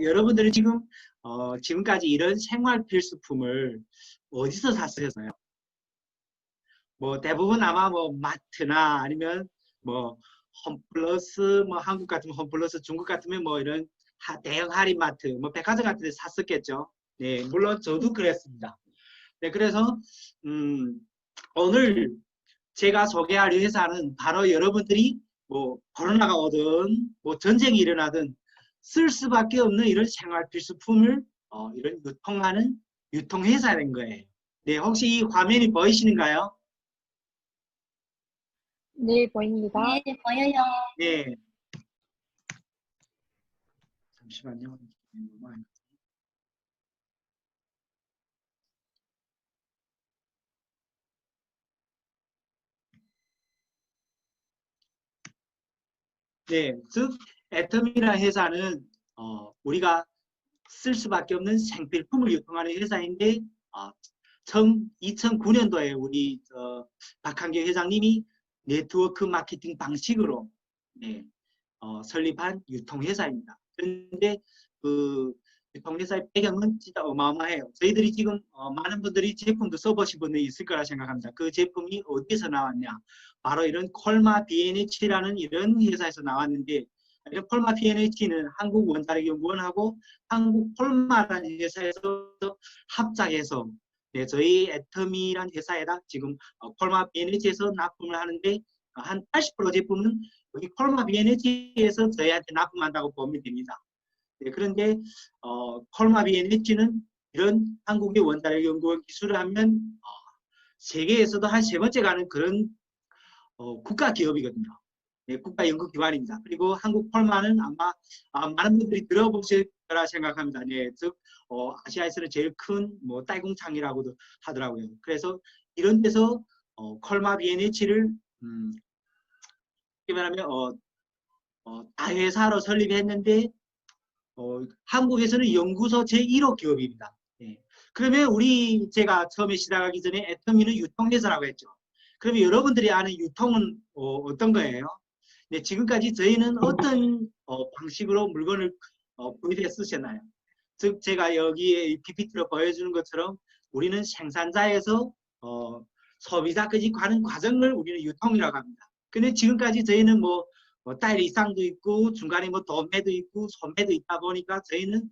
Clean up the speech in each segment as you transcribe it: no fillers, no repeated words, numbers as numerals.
여러분들이 지금까지 이런 생활 필수품을 어디서 샀어요? 뭐 대부분 아마 뭐 마트나 아니면 뭐 홈플러스, 뭐 한국 같으면 홈플러스, 중국 같으면 뭐 이런 대형 할인마트, 뭐 백화점 같은 데 샀었겠죠. 네, 물론 저도 그랬습니다. 네, 그래서 음, 오늘 제가 소개할 회사는 바로 여러분들이 뭐 코로나가 오든 뭐 전쟁이 일어나든 쓸 수밖에 없는 이런 생활 필수품을 이런 유통하는 유통회사인 거예요. 네, 혹시 이 화면이 보이시는가요? 네, 보입니다. 네, 보여요. 네, 잠시만요. 네, 즉 애텀이라는 회사는 우리가 쓸 수밖에 없는 생필품을 유통하는 회사인데 2009년도에 우리 박한규 회장님이 네트워크 마케팅 방식으로 네, 설립한 유통회사입니다. 그런데 그 유통회사의 배경은 진짜 어마어마해요. 저희들이 지금 많은 분들이 제품도 써보신 분들이 있을 거라 생각합니다. 그 제품이 어디서 나왔냐? 바로 이런 콜마 B&H라는 이런 회사에서 나왔는데, 이런 콜마 B&H는 한국원자력연구원하고 한국 콜마라는 회사에서 합작해서 네, 저희 애터미란 회사에다 지금 콜마 B&H에서 납품을 하는데 한 80% 제품은 여기 콜마 B&H에서 저희한테 납품한다고 보면 됩니다. 네, 그런데 콜마 B&H는 이런 한국의 원자력연구원 기술을 하면 세계에서도 한 세 번째 가는 그런 국가 기업이거든요. 네, 국가 연구기관입니다. 그리고 한국 콜마는 아마 많은 분들이 들어보실 거라 생각합니다. 네, 즉 아시아에서는 제일 큰 뭐 딸공창이라고도 하더라고요. 그래서 이런 데서 콜마 B&H를 말하면 다회사로 설립했는데 한국에서는 연구소 제1호 기업입니다. 네. 그러면 제가 처음에 시작하기 전에 애터미는 유통회사라고 했죠. 그러면 여러분들이 아는 유통은 어떤 거예요? 네, 지금까지 저희는 어떤 방식으로 물건을 구입해 쓰셨나요? 즉 제가 여기에 PPT로 보여주는 것처럼 우리는 생산자에서 소비자까지 가는 과정을 우리는 유통이라고 합니다. 근데 지금까지 저희는 다일이상도 있고 중간에 뭐 도매도 있고 소매도 있다 보니까 저희는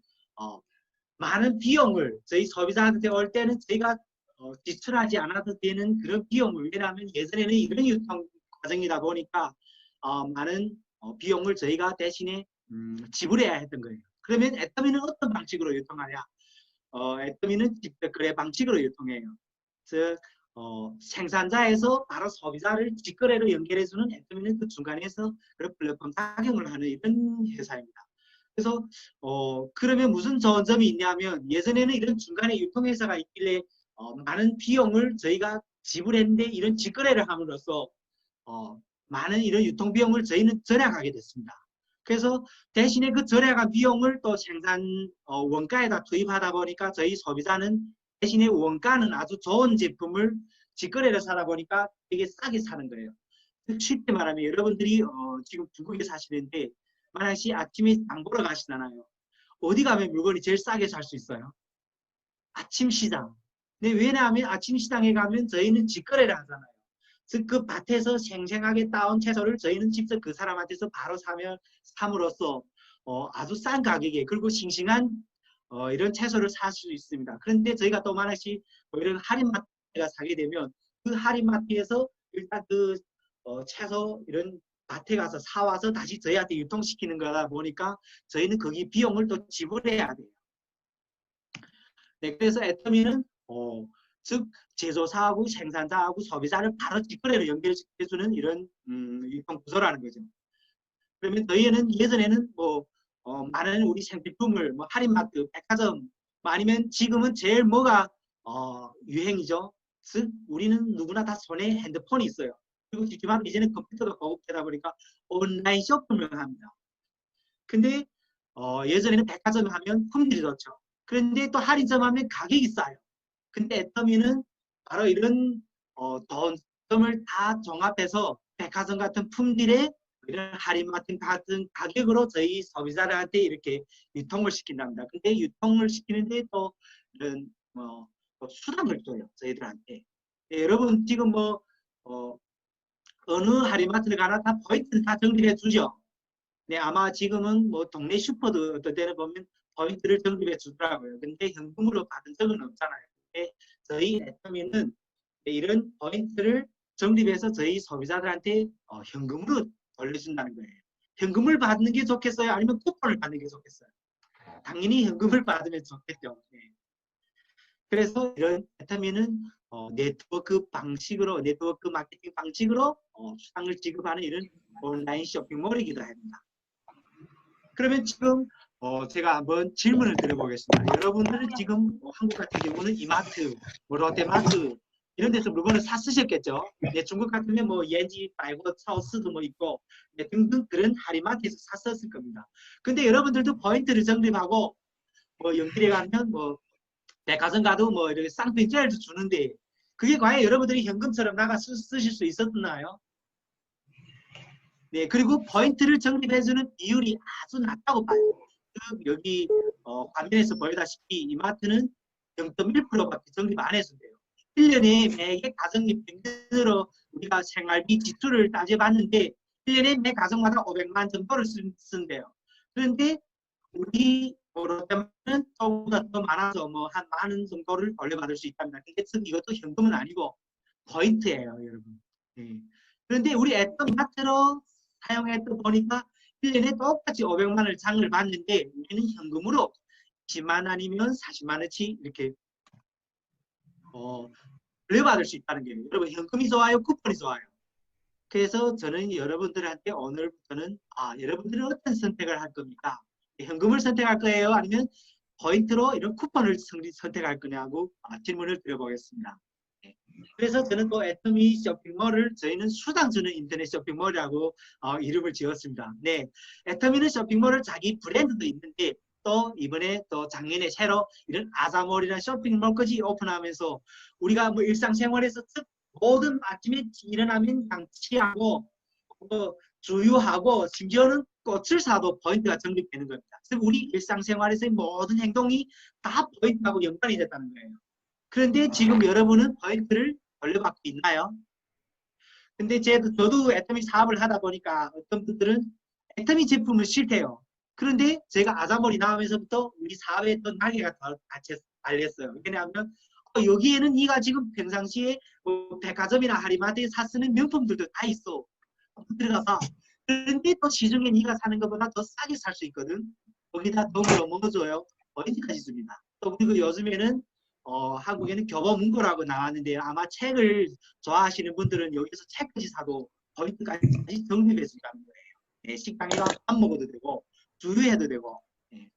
많은 비용을 저희 소비자한테 올 때는 저희가 지출하지 않아도 되는 그런 비용을, 왜냐하면 예전에는 이런 유통 과정이다 보니까 많은 비용을 저희가 대신에 지불해야 했던 거예요. 그러면 애터미는 어떤 방식으로 유통하냐? 애터미는 직접 거래 방식으로 유통해요. 즉 생산자에서 바로 소비자를 직거래로 연결해주는 애터미는 그 중간에서 그런 플랫폼 작용을 하는 이런 회사입니다. 그래서 그러면 무슨 좋은 점이 있냐면 예전에는 이런 중간에 유통회사가 있길래 많은 비용을 저희가 지불했는데 이런 직거래를 함으로써 많은 이런 유통비용을 저희는 절약하게 됐습니다. 그래서 대신에 그 절약한 비용을 또 생산 원가에다 투입하다 보니까 저희 소비자는 대신에 원가는 아주 좋은 제품을 직거래를 사다 보니까 되게 싸게 사는 거예요. 쉽게 말하면 여러분들이 지금 중국에 사시는데 만약에 아침에 장 보러 가시잖아요. 어디 가면 물건이 제일 싸게 살 수 있어요? 아침 시장. 네, 왜냐하면 아침 시장에 가면 저희는 직거래를 하잖아요. 즉 그 밭에서 생생하게 따온 채소를 저희는 직접 그 사람한테서 바로 삼으로써 아주 싼 가격에 그리고 싱싱한 이런 채소를 살 수 있습니다. 그런데 저희가 또 만약에 이런 할인마트가 사게 되면 그 할인마트에서 일단 그 채소 이런 밭에 가서 사와서 다시 저희한테 유통시키는 거다 보니까 저희는 거기 비용을 또 지불해야 돼요. 네, 그래서 애터미는 즉 제조사하고 생산자하고 소비자를 바로 직거래로 연결해주는 이런 유통 구조라는 거죠. 그러면 저희는 예전에는 많은 우리 생필품을 할인마트, 백화점 아니면 지금은 제일 뭐가 유행이죠. 즉 우리는 누구나 다 손에 핸드폰이 있어요. 그리고 기기만 이제는 컴퓨터가 보급되다 보니까 온라인 쇼핑을 합니다. 근데 예전에는 백화점 하면 품질이 좋죠. 그런데 또 할인점 하면 가격이 싸요. 근데 애터미는 바로 이런 좋은 점을 다 종합해서 백화점 같은 품질의 이런 할인 같은 가격으로 저희 소비자들한테 이렇게 유통을 시킨답니다. 근데 유통을 시키는데 또 이런 또 수당을 줘요, 저희들한테. 네, 여러분 지금 어느 할인마트를 가나 다 포인트를 다 정립해 주죠. 네, 아마 지금은 동네 슈퍼도 어떤 때는 보면 포인트를 적립해 주더라고요. 근데 현금으로 받은 적은 없잖아요. 근데 저희 애터미는 이런 포인트를 적립해서 저희 소비자들한테 현금으로 돌려준다는 거예요. 현금을 받는 게 좋겠어요? 아니면 쿠폰을 받는 게 좋겠어요? 당연히 현금을 받으면 좋겠죠. 네. 그래서 이런 애터미는 네트워크 방식으로, 네트워크 마케팅 방식으로 수당을 지급하는 이런 온라인 쇼핑몰이기도 합니다. 그러면 지금 제가 한번 질문을 드려보겠습니다. 여러분들은 지금 한국 같은 경우는 이마트, 롯데마트 이런 데서 물건을 사 쓰셨겠죠. 네, 중국 같으면 예지, 바이고, 차오스도 있고 네, 등등 그런 할인마트에서 샀었을 겁니다. 근데 여러분들도 포인트를 적립하고 연길에 가면 백화점 가도 이렇게 쌍둥이째를 주는데 그게 과연 여러분들이 현금처럼 나가 쓰실 수 있었나요? 네, 그리고 포인트를 적립해주는 비율이 아주 낮다고 봐요. 여기 화면에서 보여다시피 이마트는 0.1%밖에 적립 안 해준대요. 1년에 매개 가정이 평균으로 우리가 생활비 지출을 따져봤는데 1년에 매 가정마다 500만 정도를 쓴대요. 그런데 우리 롯데마트는 조금보다 더 많아서 한 만 원 정도를 돌려받을 수 있답니다. 근데 이것도 현금은 아니고 포인트예요, 여러분. 네. 그런데 우리 애터마트로 사용했던 보니까 1년에 똑같이 500만 원을 장을 봤는데 우리는 현금으로 10만 아니면 40만 원치 이렇게 돌려받을 수 있다는 거예요. 여러분 현금이 좋아요? 쿠폰이 좋아요? 그래서 저는 여러분들한테 오늘부터는 여러분들은 어떤 선택을 할 겁니까? 현금을 선택할 거예요? 아니면 포인트로 이런 쿠폰을 선택할 거냐고 질문을 드려보겠습니다. 네. 그래서 저는 또 애터미 쇼핑몰을 저희는 수당 주는 인터넷 쇼핑몰이라고 이름을 지었습니다. 네, 애터미는 쇼핑몰을 자기 브랜드도 있는데 또 이번에 또 작년에 새로 이런 아자몰이라는 쇼핑몰까지 오픈하면서 우리가 일상생활에서 모든 아침에 일어나면 양치하고 주유하고 심지어는 꽃을 사도 포인트가 적립되는 겁니다. 그래서 우리 일상생활에서의 모든 행동이 다 포인트하고 연관이 됐다는 거예요. 그런데 지금 여러분은 포인트를 돌려받고 있나요? 근데 저도 애터미 사업을 하다 보니까 어떤 분들은 애터미 제품을 싫대요. 그런데 제가 아자몰이 나오면서부터 우리 사업에 또 날개가 같이 달렸어요. 왜냐하면 여기에는 네가 지금 평상시에 백화점이나 할인마트에 사 쓰는 명품들도 다 있어. 들어가서 그런데 또 시중에 네가 사는 것보다 더 싸게 살 수 있거든. 거기다 덤으로 뭐 줘요? 포인트까지 줍니다. 또 그리고 요즘에는 한국에는 교보문고라고 나왔는데 아마 책을 좋아하시는 분들은 여기서 책까지 사도 포인트까지 적립해 준다는 거예요. 네, 식당에 가서 밥 먹어도 되고 주유해도 되고. 네.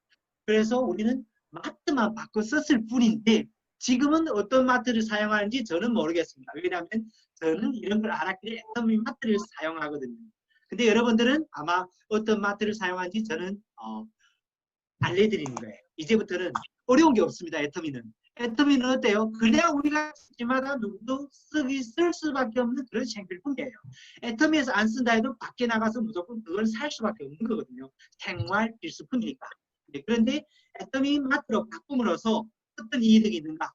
그래서 우리는 마트만 바꿔 썼을 뿐인데 지금은 어떤 마트를 사용하는지 저는 모르겠습니다. 왜냐하면 저는 이런 걸 알았기에 애터미 마트를 사용하거든요. 근데 여러분들은 아마 어떤 마트를 사용하는지 저는 알려드리는 거예요. 이제부터는 어려운 게 없습니다. 애터미는. 애터미는 어때요? 그냥 우리가 집마다 누구도 쓸 수밖에 없는 그런 생필품이에요. 애터미에서 안 쓴다 해도 밖에 나가서 무조건 그걸 살 수밖에 없는 거거든요. 생활 필수품이니까. 네, 그런데 애터미 마트로 바꿈으로써 어떤 이득이 있는가?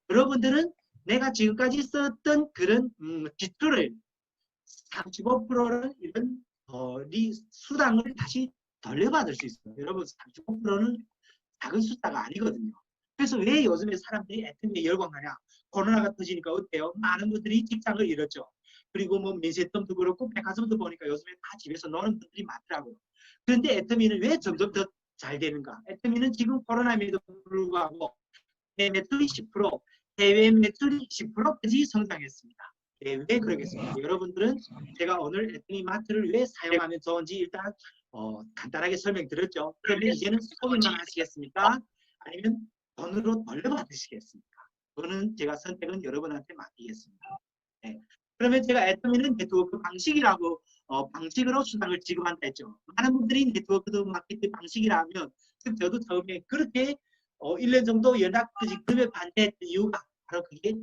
여러분들은 내가 지금까지 썼던 그런 지출을 35%는 이런 수당을 다시 돌려받을 수 있어요. 여러분 35%는 작은 숫자가 아니거든요. 그래서 왜 요즘에 사람들이 애터미에 열광하냐? 코로나가 터지니까 어때요? 많은 분들이 직장을 잃었죠. 그리고 면세점도 그렇고 백화점도 보니까 요즘에 다 집에서 노는 분들이 많더라고요. 그런데 애터미는 왜 점점 더 잘 되는가? 애터미는 지금 코로나에도 불구하고 매출이 10%, 해외 매출이 20%까지 성장했습니다. 네, 왜 그러겠습니까? 여러분들은 제가 오늘 애터미 마트를 왜 사용하면 좋은지 일단 간단하게 설명드렸죠. 그러면 이제는 소개만 하시겠습니까? 아니면 돈으로 돌려받으시겠습니까? 그거는 제가 선택은 여러분한테 맡기겠습니다. 네. 그러면 제가 애터미는 네트워크 방식이라고 방식으로 수당을 지급한다 했죠. 많은 분들이 네트워크 마케팅 방식이라면 저도 처음에 그렇게 1년 정도 연락직급에 반대했던 이유가 바로 그게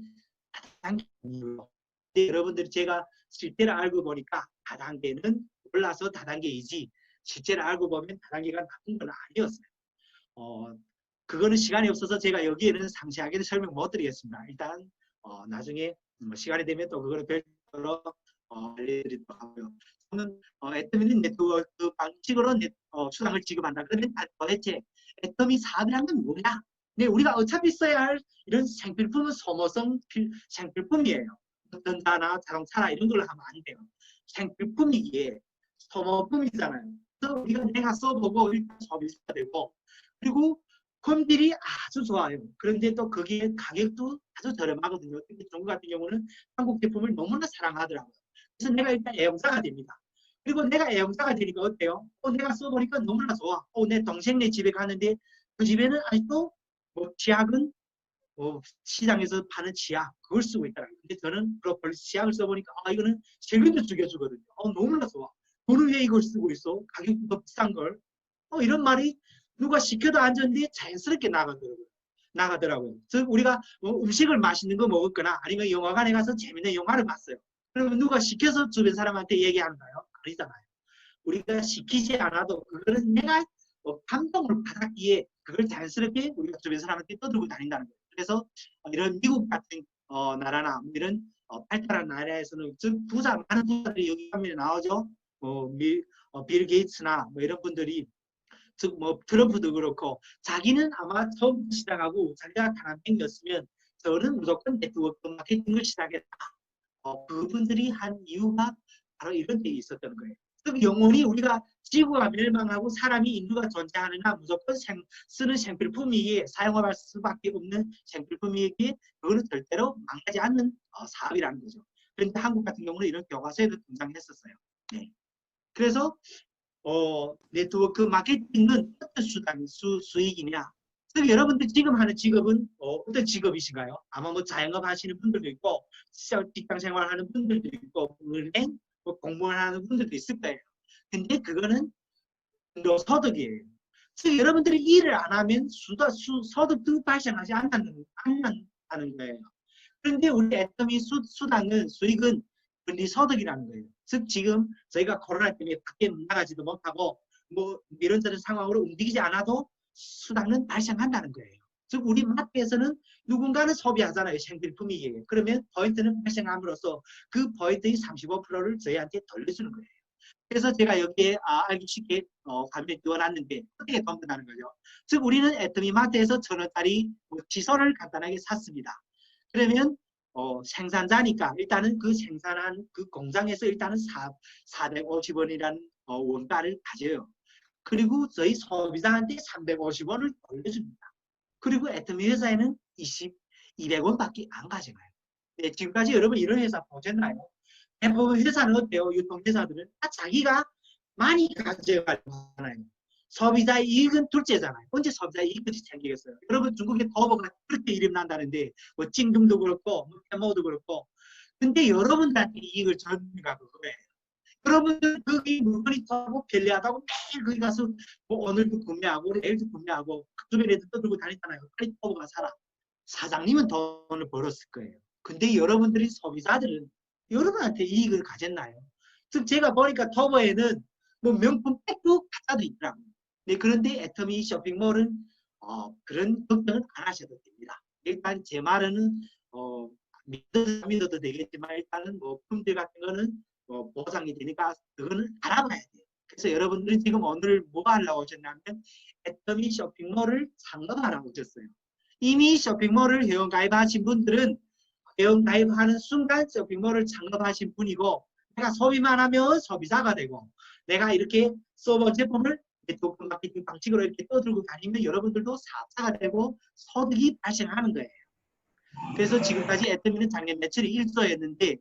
다단계예요. 여러분들이 제가 실제로 알고 보니까 다단계는 몰라서 다단계이지 실제로 알고 보면 다단계가 나쁜 건 아니었어요. 그거는 시간이 없어서 제가 여기에는 상세하게는 설명 못 드리겠습니다. 일단 나중에 시간이 되면 또 그거를 별도로 알려드리도록 하고요. 저는 애터미 네트워크 방식으로 수당을 지급한다. 그러면 도대체 애터미 사업이란 건 뭐냐? 네, 우리가 어차피 써야 할 이런 생필품은 소모성 생필품이에요. 전자나 자동차나 이런 걸로 하면 안 돼요. 생필품이기에 소모품이잖아요. 그래서 우리가 내가 써보고 일단 소비가 되고 그리고 품질이 아주 좋아요. 그런데 또 거기에 가격도 아주 저렴하거든요. 특히 중국 같은 경우는 한국 제품을 너무나 사랑하더라고요. 그래서 내가 일단 애용자가 됩니다. 그리고 내가 애용자가 되니까 어때요? 내가 써보니까 너무나 좋아. 내 동생네 집에 가는데 그 집에는 아직도 치약은 시장에서 파는 치약 그걸 쓰고 있더라고요. 근데 저는 그 치약을 써보니까 이거는 세균도 죽여주거든요. 너무나 좋아. 너는 왜 이걸 쓰고 있어? 가격도 더 비싼 걸. 이런 말이 누가 시켜도 앉았는데 자연스럽게 나가더라고요. 즉 우리가 음식을 맛있는 거 먹었거나 아니면 영화관에 가서 재밌는 영화를 봤어요. 그러면 누가 시켜서 주변 사람한테 얘기하는가요? 아니잖아요. 우리가 시키지 않아도 그거는 내가 감동을 받았기에 그걸 자연스럽게 우리가 주변 사람한테 떠들고 다닌다는 거예요. 그래서 이런 미국 같은 나라나 이런 발달한 나라에서는 즉 많은 부자들이 여기 화면에 나오죠. 빌 게이츠나 이런 분들이 즉 트럼프도 그렇고 자기는 아마 처음 시작하고 자기가 단한명이었으면 저는 무조건 네트워크 마케팅을 시작했다. 그분들이 한 이유가 바로 이런 데 있었던 거예요. 즉 영원히 우리가 지구가 멸망하고 사람이 인류가 존재하느냐 무조건 쓰는 생필품이기에 사용할 수밖에 없는 생필품이기에 그거는 절대로 망하지 않는 사업이라는 거죠. 그런데 한국 같은 경우는 이런 교과서에도 등장했었어요. 네. 그래서 네트워크 마케팅은 어떤 수익이냐? 즉 여러분들 지금 하는 직업은 어떤 직업이신가요? 아마 자영업 하시는 분들도 있고 직장 생활하는 분들도 있고 은행 공무원 하는 분들도 있을 거예요. 근데 그거는 소득이에요. 즉 여러분들이 일을 안 하면 소득도 발생하지 않는다는 거예요. 그런데 우리 애터미 수당은 수익은 분리소득이라는 거예요. 즉 지금 저희가 코로나 때문에 밖에 나가지도 못하고 이런저런 상황으로 움직이지 않아도 수당은 발생한다는 거예요. 즉 우리 마트에서는 누군가는 소비하잖아요. 생필품이에요. 그러면 포인트는 발생함으로써 그 포인트의 35%를 저희한테 돌려주는 거예요. 그래서 제가 여기에 알기 쉽게 화면에 띄워놨는데 어떻게 돈 번다는 거죠. 즉 우리는 애터미 마트에서 1,000원짜리 칫솔을 간단하게 샀습니다. 그러면 생산자니까 일단은 그 생산한 그 공장에서 일단은 450원이라는 원가를 가져요. 그리고 저희 소비자한테 350원을 돌려줍니다. 그리고 애터미 회사에는 200원밖에 안 가져가요. 네, 지금까지 여러분 이런 회사 보셨나요? 대부분 회사는 어때요? 유통회사들은 자기가 많이 가져가려고 하나요? 소비자의 이익은 둘째잖아요. 언제 소비자의 이익이 생기겠어요? 여러분 중국의 터보가 그렇게 이름 난다는데 찡둥도 그렇고 테모도 그렇고 근데 여러분들한테 이익을 전가 그거예요. 여러분들 거기 물건이 터보 편리하다고 매일 거기 가서 오늘도 구매하고 내일도 구매하고 주변에도 떠들고 다니잖아요. 빨리 터보가 사라. 사장님은 돈을 벌었을 거예요. 근데 여러분들이 소비자들은 여러분한테 이익을 가졌나요? 즉 제가 보니까 터보에는 명품 백도 가짜도 있더라고요. 네, 그런데 애터미 쇼핑몰은 그런 걱정은 안 하셔도 됩니다. 일단 제 말은 믿어도 되겠지만 일단은 품질 같은 거는 보상이 되니까 그거는 알아봐야 돼요. 그래서 여러분들이 지금 오늘 뭐 하려고 오셨냐면 애터미 쇼핑몰을 창업하라고 오셨어요. 이미 쇼핑몰을 회원가입하신 분들은 회원가입하는 순간 쇼핑몰을 창업하신 분이고 내가 소비만 하면 소비자가 되고 내가 이렇게 서버 제품을 네트워크 마케팅 방식으로 이렇게 떠들고 다니면 여러분들도 사업자가 되고 소득이 발생하는 거예요. 그래서 지금까지 애터미는 작년 매출이 1조였는데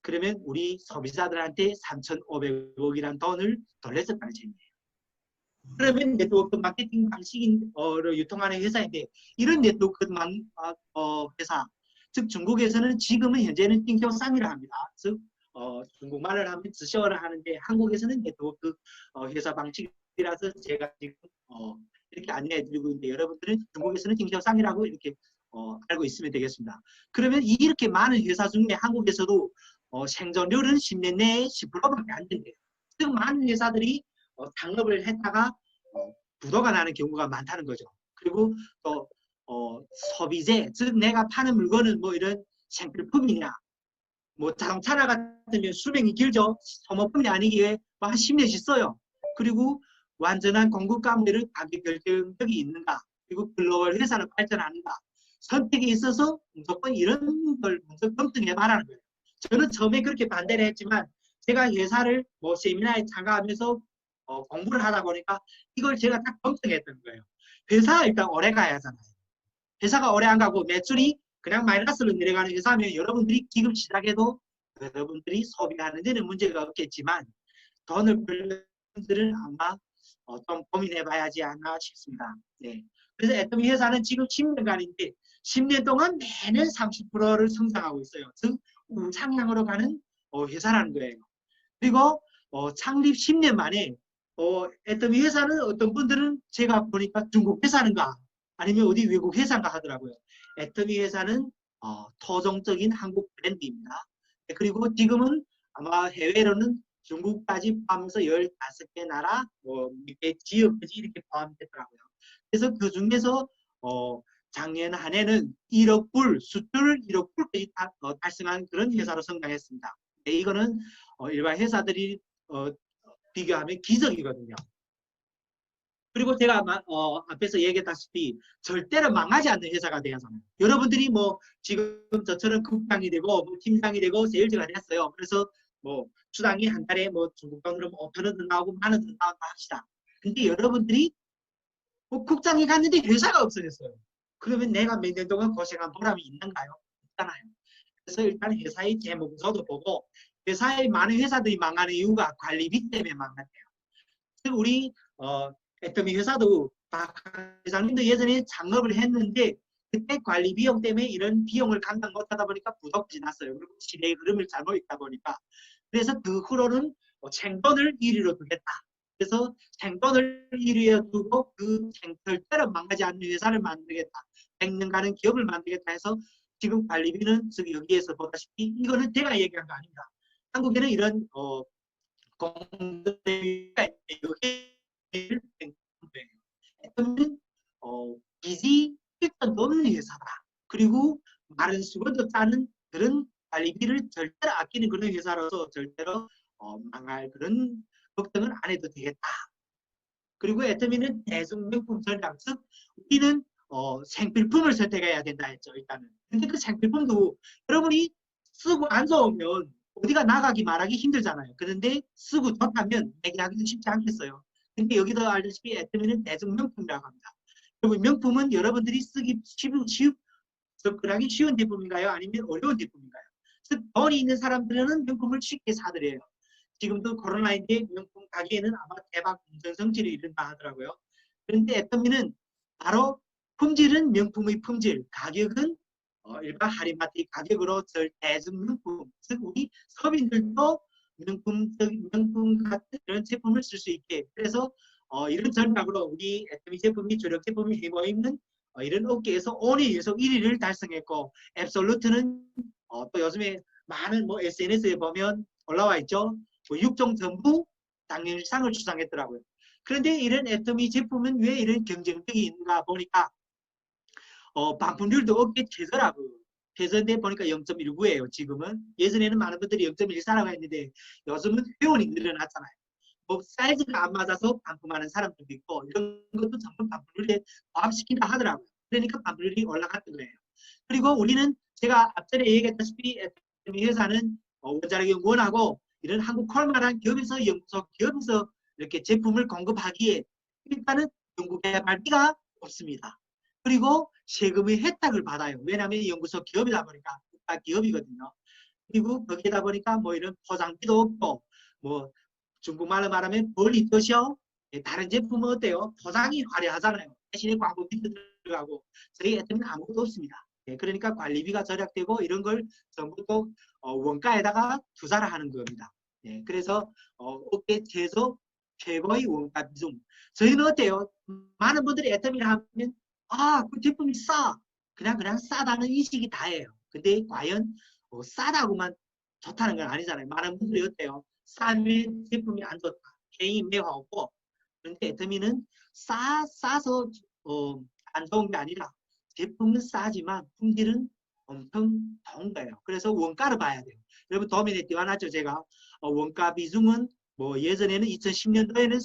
그러면 우리 소비자들한테 3,500억이라는 돈을 돌렸었다는 얘기예요. 그러면 네트워크 마케팅 방식으로 유통하는 회사인데 이런 네트워크 회사 즉 중국에서는 지금은 현재는 띵쇼쌍이라 합니다. 즉 중국말을 하면 지쇼를 하는데 한국에서는 네트워크 회사 방식이라서 제가 지금 이렇게 안내해드리고 있는데 여러분들은 중국에서는 띵쇼쌍이라고 이렇게 알고 있으면 되겠습니다. 그러면 이렇게 많은 회사 중에 한국에서도 생존율은 10년 내에 10%밖에 안 된대요. 즉 많은 회사들이 창업을 했다가 부도가 나는 경우가 많다는 거죠. 그리고 또 소비재, 즉 내가 파는 물건은 뭐 이런 생필품이냐, 뭐 자동차나 같으면 수명이 길죠. 소모품이 아니기에 뭐 한 10년씩 써요. 그리고 완전한 공급과 뭐 이런 가격 결정력이 있는가, 그리고 글로벌 회사를 발전하는가, 선택에 있어서 무조건 이런 걸 먼저 검증해봐라는 거예요. 저는 처음에 그렇게 반대를 했지만 제가 회사를 뭐 세미나에 참가하면서 공부를 하다 보니까 이걸 제가 딱 검증했던 거예요. 회사 일단 오래 가야 하잖아요. 회사가 오래 안 가고 매출이 그냥 마이너스로 내려가는 회사면 여러분들이 지금 시작해도 여러분들이 소비하는 데는 문제가 없겠지만 돈을 벌는 분들은 아마 좀 고민해 봐야지 않나 싶습니다. 네. 그래서 애터미 회사는 지금 10년간인데 10년 동안 매년 30%를 성장하고 있어요. 즉 우상향으로 가는 회사라는 거예요. 그리고 창립 10년 만에 애터미 회사는 어떤 분들은 제가 보니까 중국 회사인가 아니면 어디 외국 회사인가 하더라고요. 애터미 회사는 토종적인 한국 브랜드입니다. 그리고 지금은 아마 해외로는 중국까지 포함해서 15개 나라, 밑에 지역까지 이렇게 포함됐더라고요. 그래서 그 중에서 작년 한 해는 1억 불, 수출 1억 불까지 달성한 그런 회사로 성장했습니다. 네, 이거는 일반 회사들이 비교하면 기적이거든요. 그리고 제가 앞에서 얘기했다시피 절대로 망하지 않는 회사가 돼야 하잖아요. 여러분들이 뭐 지금 저처럼 국장이 되고 뭐 팀장이 되고 세일즈가 됐어요. 그래서 뭐 수당이 한 달에 뭐 중국 돈으로 5천 원 더 나오고 10,000원 더 나온다 합시다. 근데 여러분들이 뭐 국장이 갔는데 회사가 없어졌어요. 그러면 내가 몇 년 동안 고생한 보람이 있는가요? 없잖아요. 그래서 일단 회사의 재무부서도 보고 회사의 많은 회사들이 망하는 이유가 관리비 때문에 망한대요. 우리 애터미 회사도 박 회장님도 예전에 창업을 했는데 그때 관리 비용 때문에 이런 비용을 감당 못하다 보니까 부도까지 났어요. 그리고 시대의 흐름을 잘못 읽다 보니까. 그래서 그 후로는 생존을 1위로 두겠다. 그래서 생존을 1위에 두고 그 절대로 망하지 않는 회사를 만들겠다. 100년간은 기업을 만들겠다 해서 지금 관리비는 여기에서 보다시피 이거는 제가 얘기한 거 아닙니다. 한국에는 이런 공동대위가 여기를 빚이 일단 없는 회사다. 그리고 마른 수건도 짜는 그런 관리비를 절대로 아끼는 그런 회사라서 절대로 망할 그런 걱정은 안 해도 되겠다. 그리고 애터미는 대중명품 전략, 즉 우리는 생필품을 선택해야 된다 했죠. 일단은. 근데 그 생필품도 여러분이 쓰고 안 좋으면 어디가 나가기 말하기 힘들잖아요. 그런데 쓰고 좋다면 얘기하기도 쉽지 않겠어요. 근데 여기도 알다시피 애터미는 대중명품이라고 합니다. 그리고 명품은 여러분들이 쓰기 접근하기 쉬운 제품인가요? 아니면 어려운 제품인가요? 즉 돈이 있는 사람들은 명품을 쉽게 사들여요. 지금도 코로나인데 명품 가게에는 아마 대박 성질을 이룬다 하더라고요. 그런데 애터미는 바로 품질은 명품의 품질, 가격은 일반 할인마트 가격으로 대중명품, 즉 우리 서민들도 명품 같은 이런 제품을 쓸 수 있게, 그래서 이런 전략으로 우리 애터미 제품이 주력 제품이 해보이는 이런 업계에서 5년 연속 1위를 달성했고, 앱솔루트는 또 요즘에 많은 뭐 SNS에 보면 올라와 있죠. 뭐 6종 전부 당연상을 수상했더라고요. 그런데 이런 애터미 제품은 왜 이런 경쟁력이 있는가 보니까 반품률도 업계 최저라고. 최저인데 보니까 0.19예요. 지금은. 예전에는 많은 분들이 0.14라고 했는데 요즘은 회원이 늘어났잖아요. 뭐 사이즈가 안 맞아서 반품하는 사람들도 있고 이런 것도 전부 반품률에 포함시킨다 하더라고요. 그러니까 반품률이 올라갔던 거예요. 그리고 우리는 제가 앞전에 얘기했다시피 애터미 회사는 원자력 연구원하고 이런 한국 콜마란 기업에서 연구소 기업에서 이렇게 제품을 공급하기에 일단은 연구개발비가 없습니다. 그리고 세금의 혜택을 받아요. 왜냐하면 연구소 기업이다 보니까 국가 기업이거든요. 그리고 거기에다 보니까 뭐 이런 포장비도 없고 뭐 중국말로 말하면 벌이 떠셔. 다른 제품은 어때요? 포장이 화려하잖아요. 대신에 광고비도 들어가고 저희 애터미는 아무것도 없습니다. 그러니까 관리비가 절약되고 이런 걸 전부 또 원가에다가 투자를 하는 겁니다. 그래서 업계 최고의 원가 비중. 저희는 어때요? 많은 분들이 애터미를 하면 그 제품이 싸. 그냥 싸다는 인식이 다예요. 근데 과연 싸다고만 좋다는 건 아니잖아요. 많은 분들이 어때요? 싸면 제품이 안 좋다. 개인이 매화없고. 그런데 애터미는 싸서 안 좋은 게 아니라 제품은 싸지만 품질은 엄청 좋은 거예요. 그래서 원가를 봐야 돼요. 여러분 도면에 띄워놨죠 제가. 원가 비중은 뭐 예전에는 2010년도에는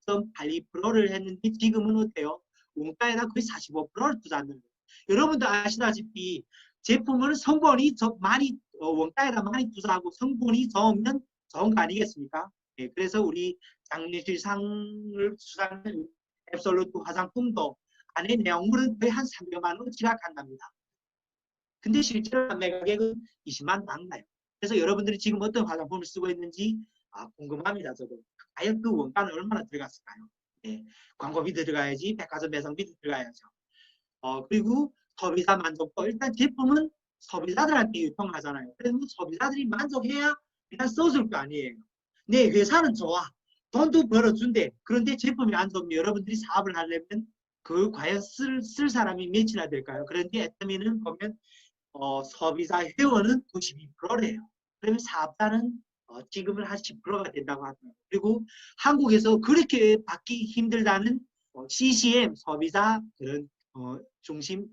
35.82%를 했는데 지금은 어때요? 원가에다 거의 45%를 투자하는 거예요. 여러분도 아시다시피 제품은 성분이 많이 원가에다 많이 투자하고 성분이 좋으면 좋은 거 아니겠습니까? 예, 그래서 우리 장례실 상을 수상한 앱솔루트 화장품도 안에 내용물은 거의 한 300만 원 지나간답니다. 근데 실제로 판매 가격은 20만 원 안 가요. 그래서 여러분들이 지금 어떤 화장품을 쓰고 있는지 궁금합니다. 저도. 과연 그 원가는 얼마나 들어갔을까요? 예, 광고비 들어가야지, 백화점 배송비도 들어가야죠. 그리고 소비자 만족도. 일단 제품은 소비자들한테 유통하잖아요. 그래서 소비자들이 만족해야 일단 써줄 거 아니에요. 내 회사는 좋아. 돈도 벌어준대. 그런데 제품이 안 좋으면 여러분들이 사업을 하려면 그 과연 쓸 사람이 몇이나 될까요? 그런데 애터미는 보면 소비자 회원은 92%래요. 그러면 사업자는 지급을 한 10%가 된다고 하더라고요. 그리고 한국에서 그렇게 받기 힘들다는 CCM 소비자 그런 중심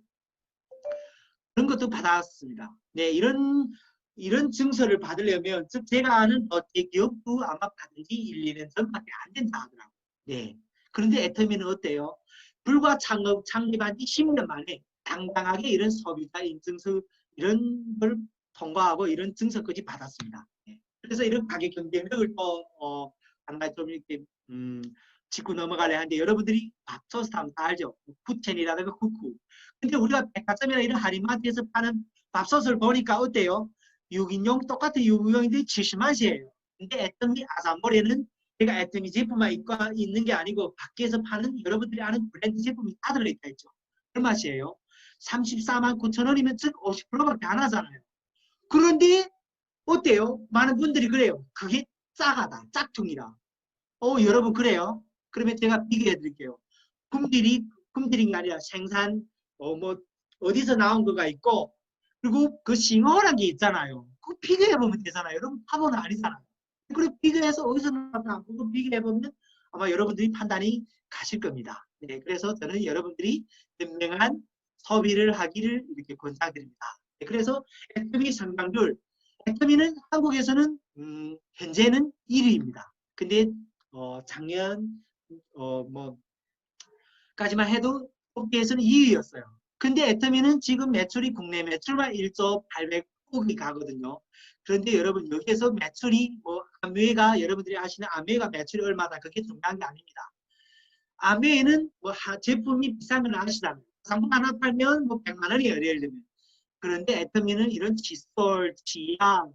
그런 것도 받았습니다. 네, 이런 증서를 받으려면 즉 제가 아는 기업도 아마 받은 지 1, 2년 전밖에 안 된다 하더라고요. 네. 그런데 애터미는 어때요? 불과 창립한 지 10년 만에 당당하게 이런 소비자 인증서 이런 걸 통과하고 이런 증서까지 받았습니다. 네. 그래서 이런 가격 경쟁력을 또 하나 좀 이렇게 짚고 넘어가려 하는데 여러분들이 밥솥 하면 다 알죠? 쿠첸이라든가 쿠쿠. 근데 우리가 백화점이나 이런 할인마트에서 파는 밥솥을 보니까 어때요? 6인용 똑같은 6인용인데 70만원이에요. 근데 애터미 아산몰에는 제가 애터미 제품만 있는 게 아니고 밖에서 파는 여러분들이 아는 브랜드 제품이 다 들어있다 했죠. 얼마시에요? 34만 9천 원이면 즉 50%밖에 안 하잖아요. 그런데 어때요? 많은 분들이 그래요. 그게 싸가다. 짝퉁이다. 여러분 그래요? 그러면 제가 비교해 드릴게요. 품질인 게 아니라 생산 뭐 어디서 나온 거가 있고 그리고 그 싱어라는 게 있잖아요. 그거 비교해 보면 되잖아요. 여러분 파보는 아니잖아요. 그리고 비교해서 어디서 나왔나 그거 비교해 보면 아마 여러분들이 판단이 가실 겁니다. 네, 그래서 저는 여러분들이 현명한 소비를 하기를 이렇게 권장드립니다. 네, 그래서 애터미 성장률 애터미는 한국에서는 현재는 1위입니다. 근데 작년 까지만 해도 업계에서는 2위였어요. 근데 애터미는 지금 매출이 국내 매출만 1조 800억이 가거든요. 그런데 여러분 여기에서 매출이 아메가 여러분들이 아시는 아메가 매출이 얼마다 그게 중요한 게 아닙니다. 아메는 제품이 비싼 건 아시잖아요. 상품 하나 팔면 100만 원이에요. 예를 들면. 그런데 애터미는 이런 칫솔, 치약,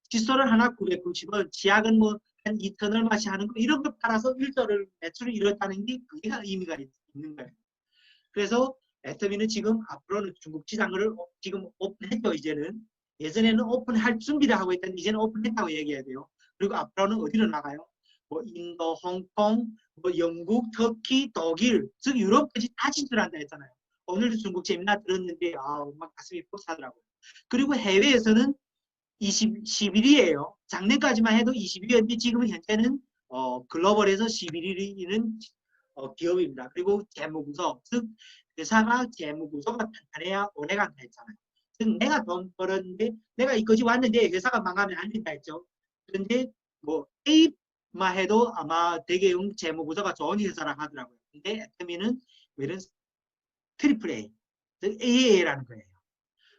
칫솔은 하나 990원, 치약은 한 2천 얼마씩 하는 거 이런 걸 팔아서 1조를 매출을 이뤘다는 게 그게 의미가 있는 거예요. 그래서 애터미는 지금 앞으로는 중국 시장을 지금 오픈했죠. 이제는 예전에는 오픈할 준비를 하고 있다는데 이제는 오픈했다고 얘기해야 돼요. 그리고 앞으로는 어디로 나가요? 인도, 홍콩, 영국, 터키, 독일, 즉 유럽까지 다 진출한다 했잖아요. 오늘도 중국 재미나 들었는데 막 가슴이 벅차더라고요. 그리고 해외에서는 11위예요. 작년까지만 해도 20위였는데 지금은 현재는 글로벌에서 11위는 기업입니다. 그리고 재무구조, 즉 회사가 재무구조가 탄탄해야 오래간다 했잖아요. 즉 내가 돈 벌었는데 내가 이거지 왔는데 회사가 망하면 안 된다 했죠. 그런데 A만 해도 아마 대개용 재무구조가 좋은 회사라고 하더라고요. 근데 애터미는 이런 트리플 A, 즉 AA라는 거예요.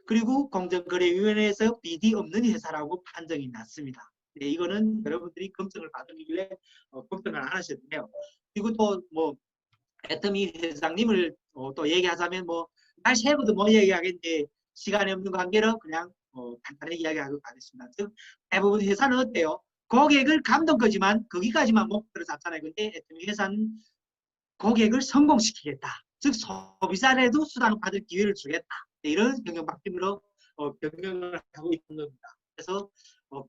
그리고 공정거래위원회에서 비리 없는 회사라고 판정이 났습니다. 네, 이거는 여러분들이 검증을 받으길래 걱정을 안 하셔도 돼요. 그리고 또 애터미 회장님을 또 얘기하자면 날 새고도 못 얘기하겠는데 시간이 없는 관계로 그냥 간단하게 이야기하고 가겠습니다. 즉 대부분 회사는 어때요? 고객을 감동거지만 거기까지만 목표로 잡잖아요. 근데 애터미 회사는 고객을 성공시키겠다. 즉 소비자라도 수당을 받을 기회를 주겠다. 이런 경영 바뀜으로 경영을 하고 있는 겁니다. 그래서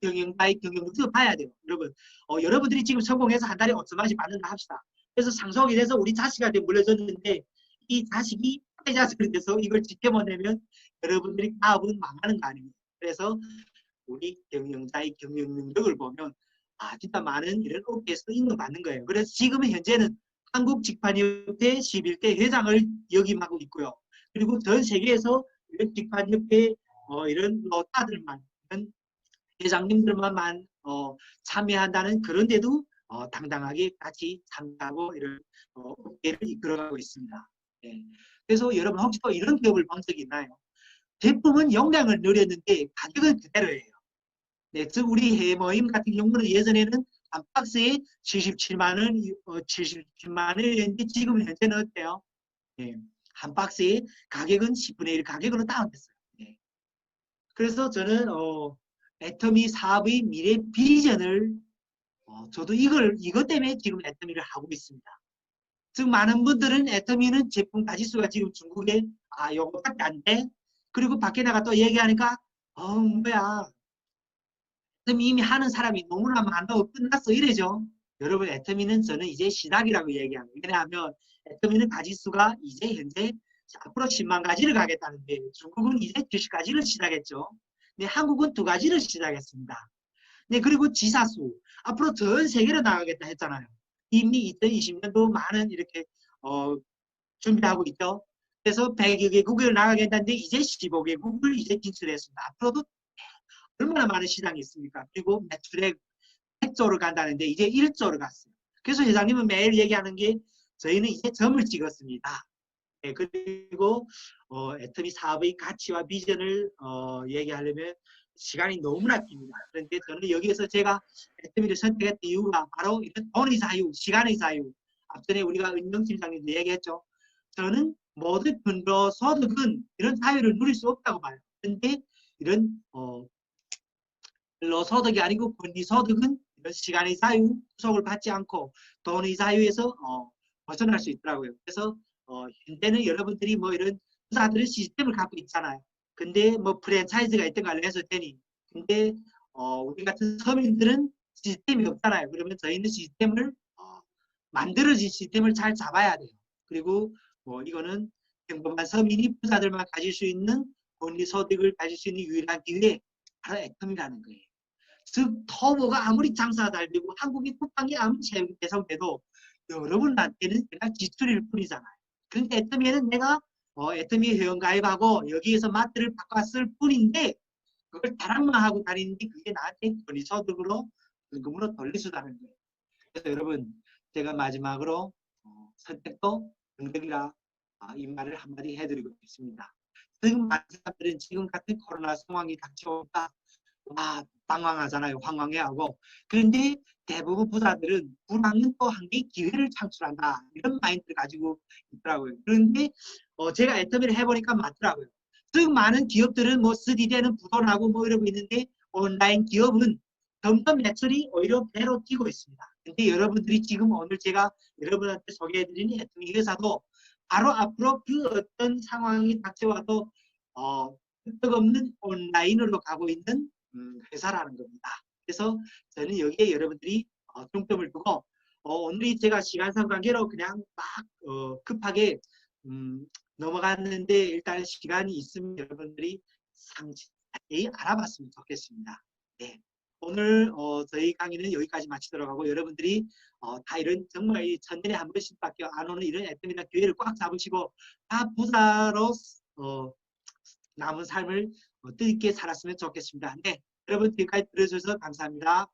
경영과의 경영도 봐야 돼요. 여러분 여러분들이 지금 성공해서 한 달에 5천만씩 받는다 합시다. 그래서 상속이 돼서 우리 자식한테 물려줬는데 이 자식이 패자식이 돼서 이걸 지켜보내면 여러분들이 사업은 망하는 거 아닙니까? 그래서 우리 경영자의 경영 능력을 보면 진짜 많은 이런 업계에서 인정받는 거예요. 그래서 지금은 현재는 한국직판협회 11대 회장을 역임하고 있고요. 그리고 전 세계에서 이런 직판협회 이런 노타들만, 이런 회장님들만 참여한다는 그런 데도 당당하게 같이 참가하고 이런 업계를 이끌어가고 있습니다. 예. 그래서 여러분 혹시 또 이런 기업을 본 적이 있나요? 제품은 용량을 늘렸는데 가격은 그대로예요. 네, 즉 우리 해모임 같은 경우는 예전에는 한 박스에 77만 원, 77만 원이었는데 지금 현재는 어때요? 네, 한 박스에 가격은 10분의 1 가격으로 다운됐어요. 네. 그래서 저는 애터미 사업의 미래 비전을 저도 이것 때문에 지금 애터미를 하고 있습니다. 즉 많은 분들은 애터미는 제품 가짓수가 지금 중국에 요거밖에 안 돼. 그리고 밖에 나가 또 얘기하니까 뭐야. 애터미 이미 하는 사람이 너무나 많다고 끝났어 이래죠. 여러분 애터미는 저는 이제 시작이라고 얘기합니다. 왜냐하면 애터미는 가짓수가 이제 현재 앞으로 10만 가지를 가겠다는데 중국은 이제 70가지를 시작했죠. 네, 한국은 2가지를 시작했습니다. 네, 그리고 지사수 앞으로 전 세계로 나가겠다 했잖아요. 이미 2020년도 많은 이렇게 준비하고 있죠. 그래서 100여 개국을 나가겠다는데 이제 15개국을 이제 진출했습니다. 앞으로도 얼마나 많은 시장이 있습니까? 그리고 매출액 100조를 간다는데 이제 1조를 갔어요. 그래서 회장님은 매일 얘기하는 게 저희는 이제 점을 찍었습니다. 네, 그리고 애터미 사업의 가치와 비전을 얘기하려면 시간이 너무나 깁니다. 그런데 저는 여기에서 제가 애터미를 선택했던 이유가 바로 이런 돈의 자유, 시간의 자유. 앞전에 우리가 은영 팀장님도 얘기했죠. 저는 모든 근로소득은 이런 자유를 누릴 수 없다고 봐요. 그런데 이런 근로소득이 아니고 권리소득은 이런 시간의 자유, 구속을 받지 않고 돈의 자유에서 벗어날 수 있더라고요. 그래서 현재는 여러분들이 뭐 이런 부사들은 시스템을 갖고 있잖아요. 근데 뭐 프랜차이즈가 있던가 해서 되니. 근데 우리 같은 서민들은 시스템이 없잖아요. 그러면 저희는 시스템을 만들어진 시스템을 잘 잡아야 돼요. 그리고 이거는 평범한 서민이 부자들만 가질 수 있는 권리소득을 가질 수 있는 유일한 기회 바로 애텀이라는 거예요. 즉 터보가 아무리 장사가 잘 되고 한국의 국방이 아무리 개성돼도 여러분한테는 그냥 지출일 뿐이잖아요. 그러니까 애터미에는 내가 애터미 회원가입하고 여기에서 마트를 바꿨을 뿐인데 그걸 자랑만 하고 다니는데 그게 나한테 권리소득으로 현금으로 돌려준다는 거예요. 그래서 여러분 제가 마지막으로 선택도 능력이라 이 말을 한마디 해드리고 싶습니다. 지금 많은 사람들은 지금 같은 코로나 상황이 닥쳐오니까 당황하잖아요. 황황해하고. 그런데 대부분 부자들은 불황은 또 한 개의 기회를 창출한다. 이런 마인드를 가지고 있더라고요. 그런데 제가 애터미를 해보니까 맞더라고요. 즉 많은 기업들은 뭐 쓰디되는 부도나고 뭐 이러고 있는데 온라인 기업은 점점 매출이 오히려 배로 뛰고 있습니다. 근데 여러분들이 지금 오늘 제가 여러분한테 소개해드린 애터미 회사도 바로 앞으로 그 어떤 상황이 닥쳐와도 끄떡없는 온라인으로 가고 있는 회사라는 겁니다. 그래서 저는 여기에 여러분들이 중점을 두고 오늘이 제가 시간상 관계로 그냥 막 급하게 넘어갔는데 일단 시간이 있으면 여러분들이 상세히 알아봤으면 좋겠습니다. 네. 오늘 저희 강의는 여기까지 마치도록 하고 여러분들이 다 이런 정말 천년에 한 번씩밖에 안 오는 이런 애터미나 기회를 꽉 잡으시고 다 부자로 남은 삶을 뜻있게 살았으면 좋겠습니다. 네. 여러분 지금까지 들어주셔서 감사합니다.